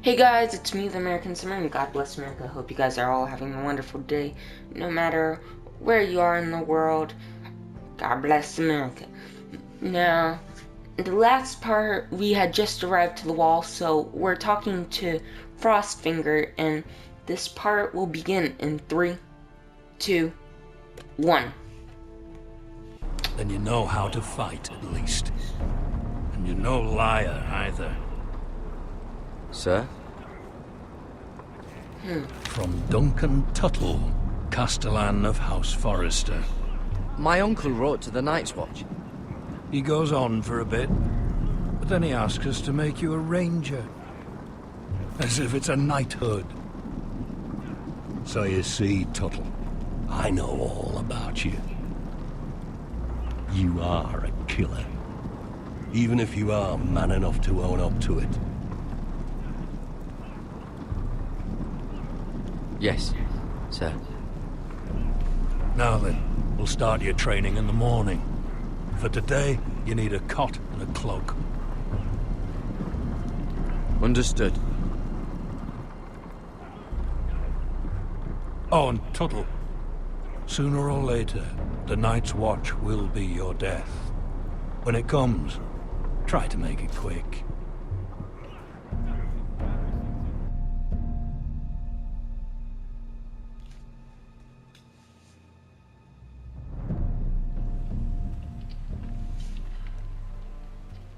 Hey guys, it's me, the American Summer, and God bless America. Hope you guys are all having a wonderful day, no matter where you are in the world. God bless America. Now, in the last part, we had just arrived to the wall, so we're talking to Frostfinger, and this part will begin in 3, 2, 1. Then you know how to fight, at least. And you're no liar, either. Sir? From Duncan Tuttle, Castellan of House Forrester. My uncle wrote to the Night's Watch. He goes on for a bit, but then he asks us to make you a ranger. As if it's a knighthood. So you see, Tuttle, I know all about you. You are a killer. Even if you are man enough to own up to it. Yes, sir. Now then, we'll start your training in the morning. For today, you need a cot and a cloak. Understood. Oh, and Tuttle. Sooner or later, the Night's Watch will be your death. When it comes, try to make it quick.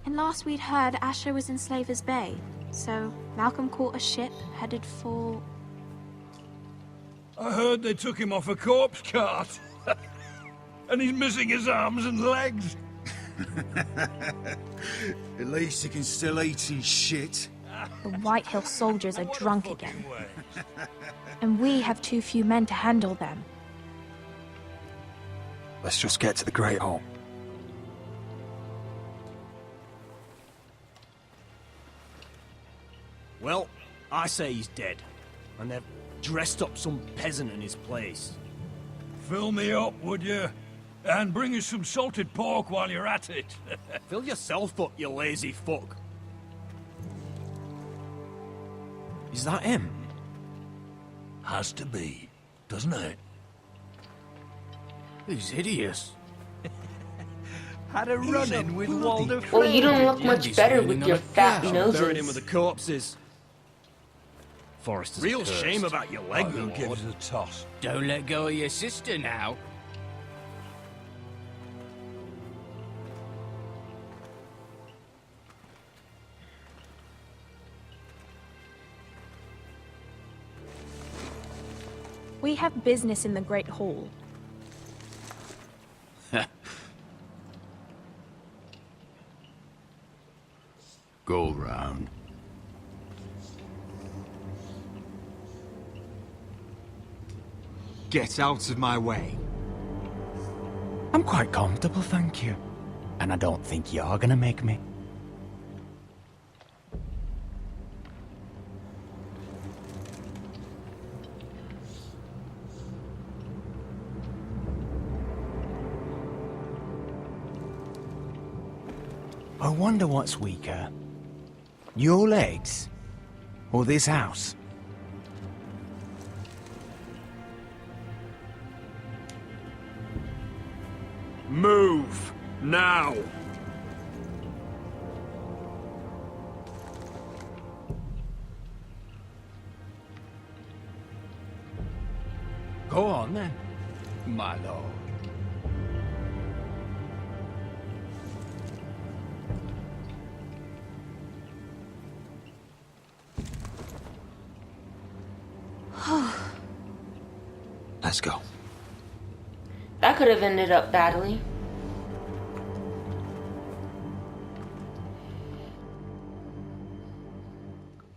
And last we'd heard, Asher was in Slaver's Bay, so Malcolm caught a ship headed for... I heard they took him off a corpse cart. And he's missing his arms and legs. At least he can still eat his shit. The Whitehill soldiers are drunk again. And we have too few men to handle them. Let's just get to the Great Hall. Well, I say he's dead. And they've dressed up some peasant in his place. Fill me up, would you? And bring us some salted pork while you're at it. Fill yourself up, you lazy fuck. Is that him? Has to be, doesn't it? He's hideous. Had a run-in with Walder Well, you don't look Frey, much better with your fat Buried him with the noses. corpses. Forrester's Real cursed. shame about your leg, Who my gives lord. a toss? Don't let go of your sister now. We have business in the Great Hall. Go round. Get out of my way. I'm quite comfortable, thank you. And I don't think you're gonna make me. I wonder what's weaker. Your legs? Or this house? Move! Now! Go on then. My lord. Let's go. That could have ended up badly.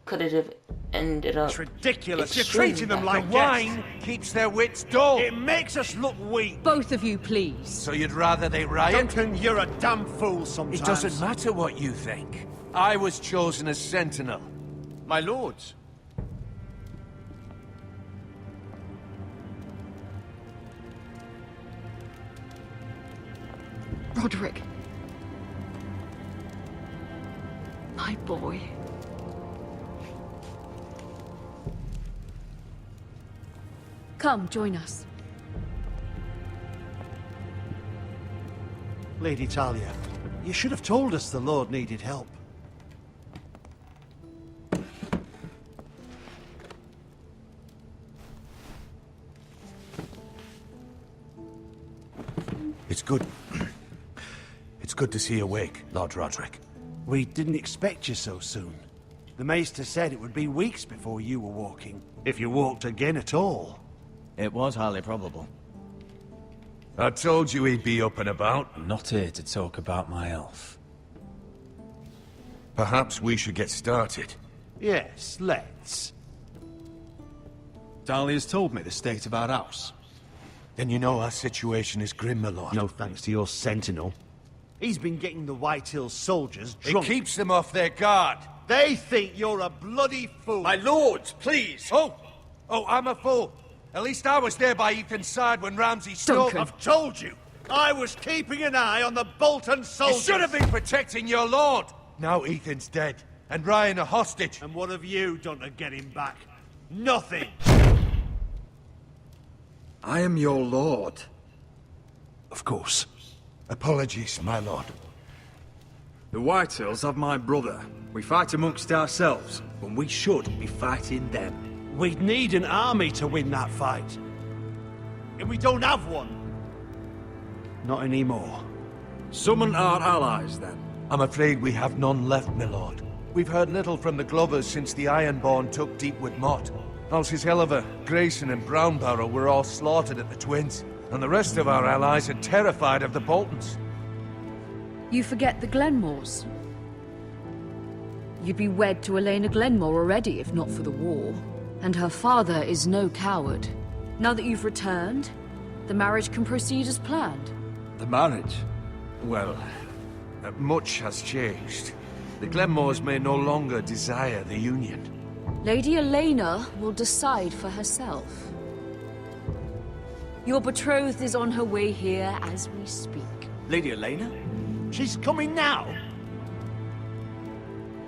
Could it have ended up... It's ridiculous. You're extremely treating them bad. like Wine guests. keeps their wits dull. It makes us look weak. Both of you, please. So you'd rather they riot? Duncan, you're a damn fool sometimes. It doesn't matter what you think. I was chosen as sentinel. My lords. Roderick. My boy. Come, join us. Lady Talia, you should have told us the Lord needed help. It's good. It's good to see you awake, Lord Roderick. We didn't expect you so soon. The Maester said it would be weeks before you were walking, if you walked again at all. It was highly probable. I told you he'd be up and about. I'm not here to talk about my elf. Perhaps we should get started. Yes, let's. Dahlia's told me the state of our house. Then you know our situation is grim, my lord. No thanks to your sentinel. He's been getting the Whitehill soldiers drunk. It keeps them off their guard. They think you're a bloody fool. My lords, please! Oh, I'm a fool. At least I was there by Ethan's side when Ramsay stole... Duncan. I've told you! I was keeping an eye on the Bolton You soldiers! should have been protecting your lord! Now Ethan's dead, and Ryan a hostage. And what have you done to get him back? Nothing! I am your lord. Of course. Apologies, my lord. The Whitehills have my brother. We fight amongst ourselves, when we should be fighting them. We'd need an army to win that fight. And we don't have one. Not anymore. Summon our allies, then. I'm afraid we have none left, my lord. We've heard little from the Glovers since the Ironborn took Deepwood Motte. Alces Helliver, Grayson and Brownbarrow were all slaughtered at the Twins, and the rest of our allies are terrified of the Boltons. You forget the Glenmores. You'd be wed to Elena Glenmore already if not for the war. And her father is no coward. Now that you've returned, the marriage can proceed as planned. The marriage? Well, much has changed. The Glenmores may no longer desire the union. Lady Elena will decide for herself. Your betrothed is on her way here as we speak. Lady Elena? She's coming now!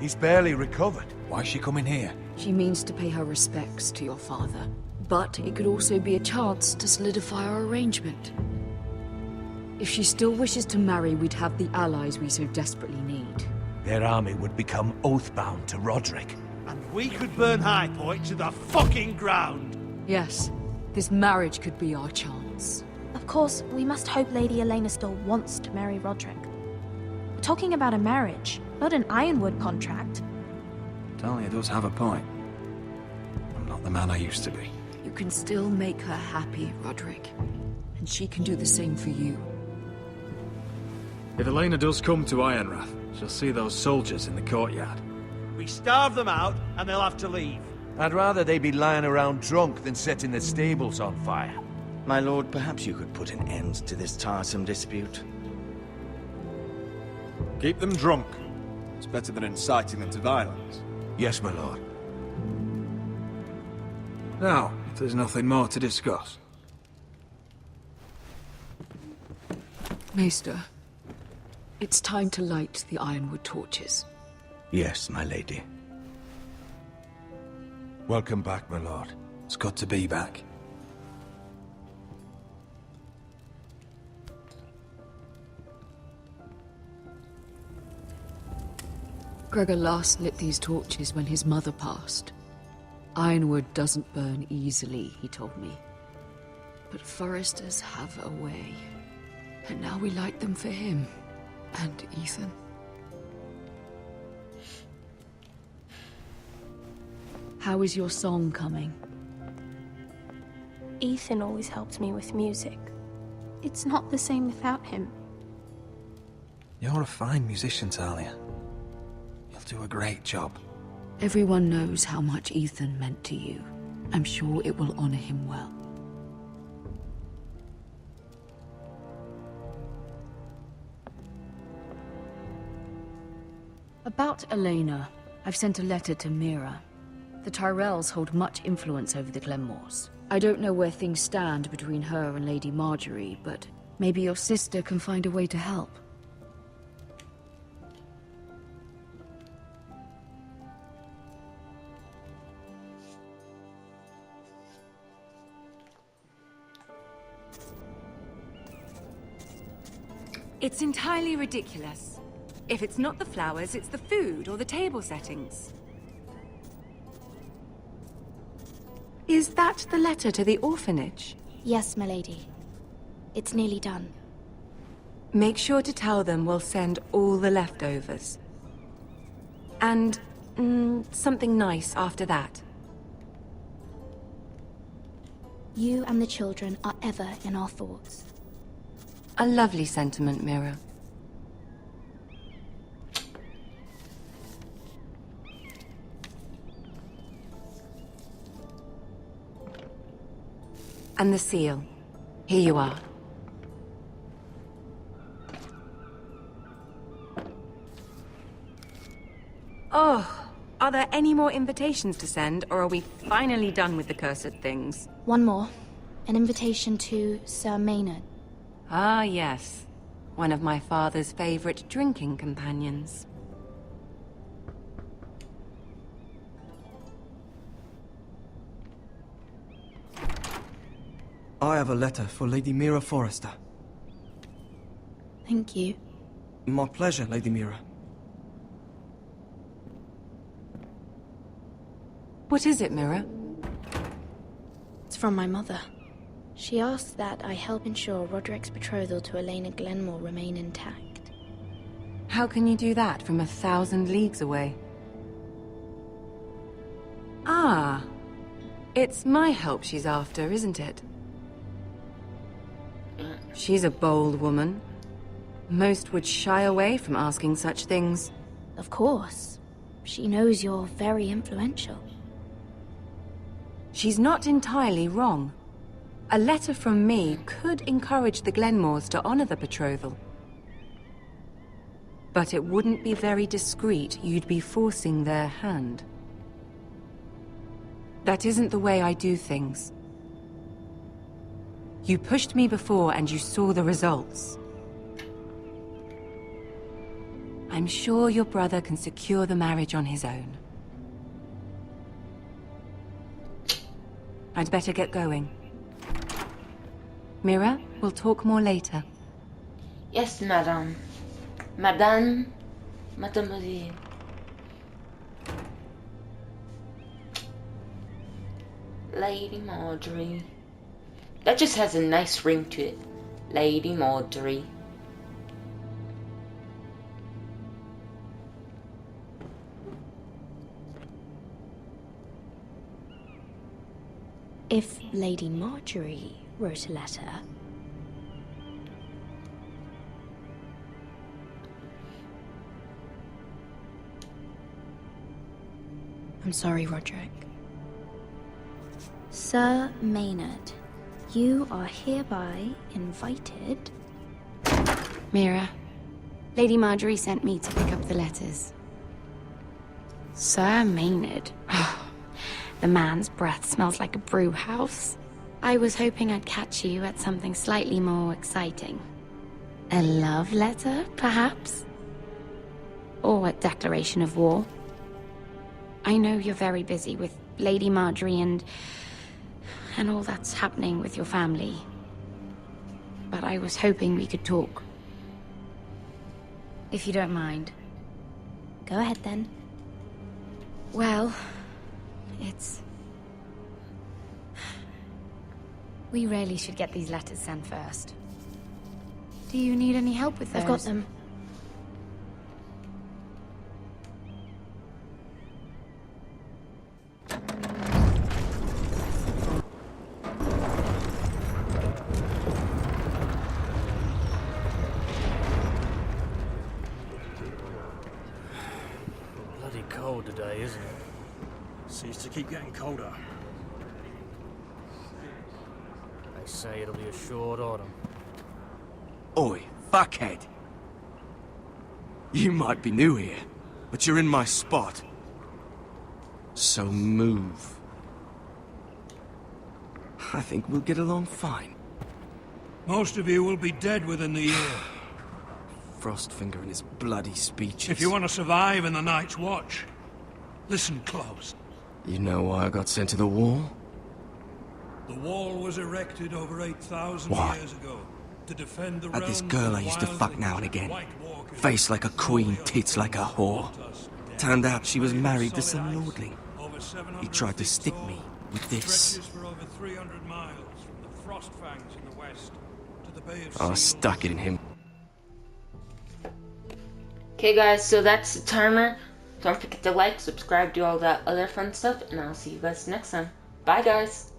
He's barely recovered. Why is she coming here? She means to pay her respects to your father. But it could also be a chance to solidify our arrangement. If she still wishes to marry, we'd have the allies we so desperately need. Their army would become oath-bound to Roderick. And we could burn High Point to the fucking ground! Yes, this marriage could be our chance. Of course, we must hope Lady Elena still wants to marry Roderick. We're talking about a marriage, not an Ironwood contract. Dahlia does have a point. I'm not the man I used to be. You can still make her happy, Roderick. And she can do the same for you. If Elena does come to Ironrath, she'll see those soldiers in the courtyard. We starve them out, and they'll have to leave. I'd rather they be lying around drunk than setting the stables on fire. My lord, perhaps you could put an end to this tiresome dispute. Keep them drunk. It's better than inciting them to violence. Yes, my lord. Now, if there's nothing more to discuss. Maester, it's time to light the Ironwood torches. Yes, my lady. Welcome back, my lord. It's good to be back. Gregor last lit these torches when his mother passed. Ironwood doesn't burn easily, he told me. But foresters have a way. And now we light them for him. And Ethan. How is your song coming? Ethan always helped me with music. It's not the same without him. You're a fine musician, Talia. You'll do a great job. Everyone knows how much Ethan meant to you. I'm sure it will honor him well. About Elena, I've sent a letter to Mira. The Tyrells hold much influence over the Glenmores. I don't know where things stand between her and Lady Marjorie, but maybe your sister can find a way to help. It's entirely ridiculous. If it's not the flowers, it's the food or the table settings. Is that the letter to the orphanage? Yes, milady. It's nearly done. Make sure to tell them we'll send all the leftovers. And something nice after that. You and the children are ever in our thoughts. A lovely sentiment, Mira. And the seal. Here you are. Oh, are there any more invitations to send, or are we finally done with the cursed things? One more. An invitation to Sir Maynard. Ah, yes. One of my father's favorite drinking companions. I have a letter for Lady Mira Forrester. Thank you. My pleasure, Lady Mira. What is it, Mira? It's from my mother. She asked that I help ensure Roderick's betrothal to Elena Glenmore remain intact. How can you do that from 1,000 leagues away? Ah, it's my help she's after, isn't it? She's a bold woman. Most would shy away from asking such things. Of course. She knows you're very influential. She's not entirely wrong. A letter from me could encourage the Glenmores to honor the betrothal. But it wouldn't be very discreet. You'd be forcing their hand. That isn't the way I do things. You pushed me before and you saw the results. I'm sure your brother can secure the marriage on his own. I'd better get going. Mira, we'll talk more later. Yes, madame. Madame, mademoiselle. Lady Marjorie. That just has a nice ring to it. Lady Marjorie. If Lady Marjorie wrote a letter... I'm sorry, Roderick. Sir Maynard, you are hereby invited... Mira, Lady Marjorie sent me to pick up the letters. Sir Maynard. The man's breath smells like a brew house. I was hoping I'd catch you at something slightly more exciting. A love letter, perhaps? Or a declaration of war? I know you're very busy with Lady Marjorie and all that's happening with your family. But I was hoping we could talk. If you don't mind. Go ahead, then. Well, we really should get these letters sent first. Do you need any help with those? I've got them. Bloody cold today, isn't it? Seems to keep getting colder. They say it'll be a short autumn. Oi, fuckhead. You might be new here, but you're in my spot. So move. I think we'll get along fine. Most of you will be dead within the year. Frostfinger and his bloody speeches. If you want to survive in the Night's Watch, listen close. You know why I got sent to the war? The wall was erected over 8,000 Why? years ago to defend the Had this realms girl I from used to fuck wildlings now and and again. White Walkers. Face like a queen, tits like a whore. Turned out she was married to some lordling. He tried to stick me with this. Stretches for over 300 miles from the Frost Fangs in the west to the Bay of I Seals. stuck it in him. Okay guys, so that's the timer. Don't forget to like, subscribe, do all that other fun stuff, and I'll see you guys next time. Bye guys!